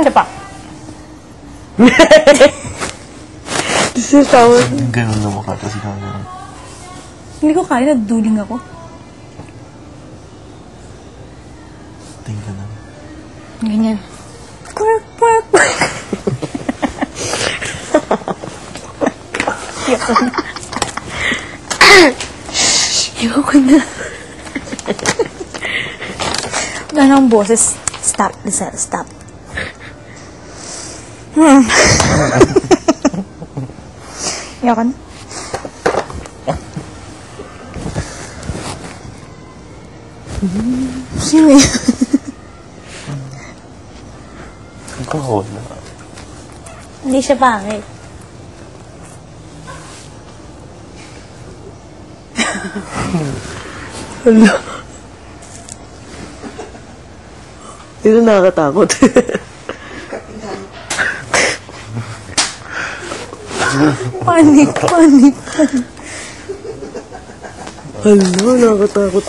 Isa pa. This is tawad. Ganun na mukha tapos gano'n. Hindi ko kaya, nagduling ako. Tingin ka na. Ganyan. Quack, quack, quack. Ayoko na. Wala nang boses. Stop, Lisa, stop. Ayoko na. Sino yun? Ang kahon na. Hindi siya pangit. Hala. Ito nakakatakot. Panik, panik, panik. Hala, nakakatakot.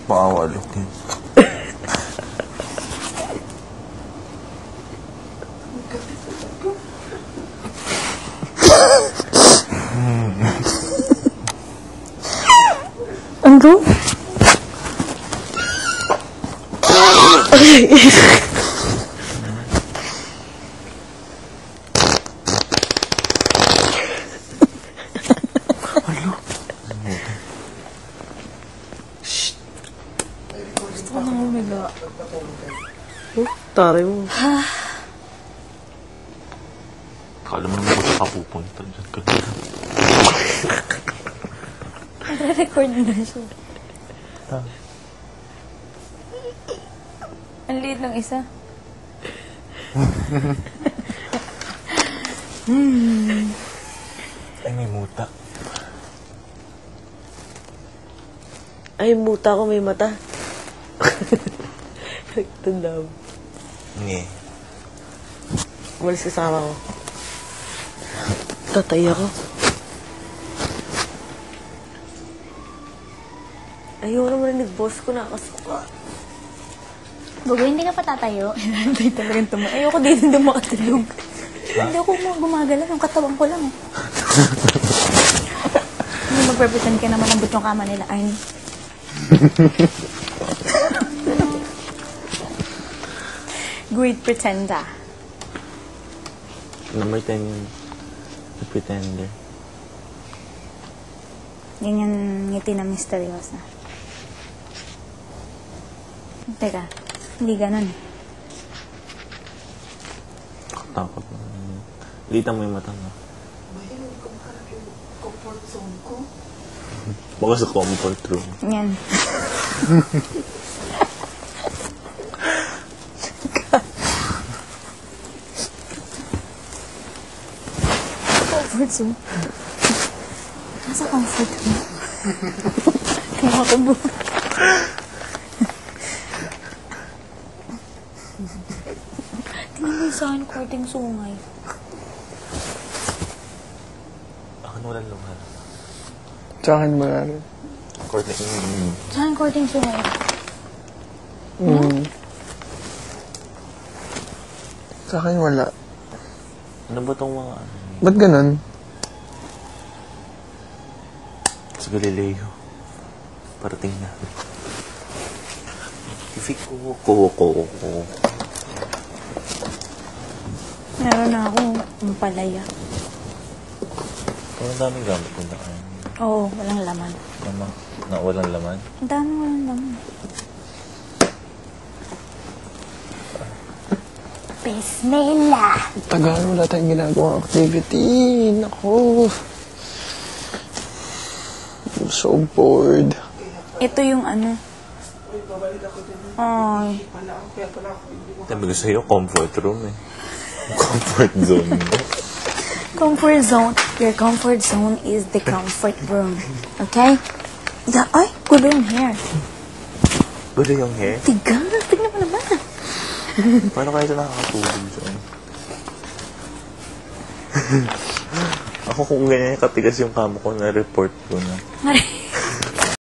Pakawalok yun. Ano? Gusto ko nang umiga. Taray mo. Kala mo naman ko pupunta dyan ka na. Nagre-record na siya. Ang liit ng isa. Ay, may muta. Ay, muta ko, may mata. Nagtandam. Nge. Umalis kasama ko. Tatay ako. Ayaw naman nag-boss ko, nakasuka. Bago, hindi ka pa tatayo. Hindi talagang tumo. Ayoko din hindi makatulog. Hindi ako gumagalaw. Yung katawan ko lang. Hindi mag-represent ka naman ang butong kama nila. Ay, great pretender. Number 10 yun. The Pretender. Ganyan ngiti na misteryosa. Teka, hindi ganun. Takot na. Litan mo yung mata mo. Comfort zone ko. Baka sa comfort room. Yan. Comfort zone. Nasa comfort room. Kumakabo. Tingnan mo sa akin, korting sungay. Akin walang luman. Sa akin marami. Courtney. Sa akin, korting sungay. Sa akin wala. Ano ba itong mga ano? Ba't ganun? Sa Galileo. Parating na. Ifik ko. Meron na ako palaya. Ang daming gamit mo na kayo. Oo, walang laman. Na walang laman? Ang dami walang laman. Bismillah! Tagal, wala tayong ginagawang activity. Naku. I'm so bored. Ito yung ano. Ay. Sabi ko sa'yo, comfort room eh. Comfort zone. Comfort zone. Your comfort zone is the comfort room. Okay? Ay, gulo yung hair. Gulo yung hair? Tignan mo naman. Paano kaya ito nakakatulog dyan? Ako kung ganyan katigas yung kamo ko, na-report ko na.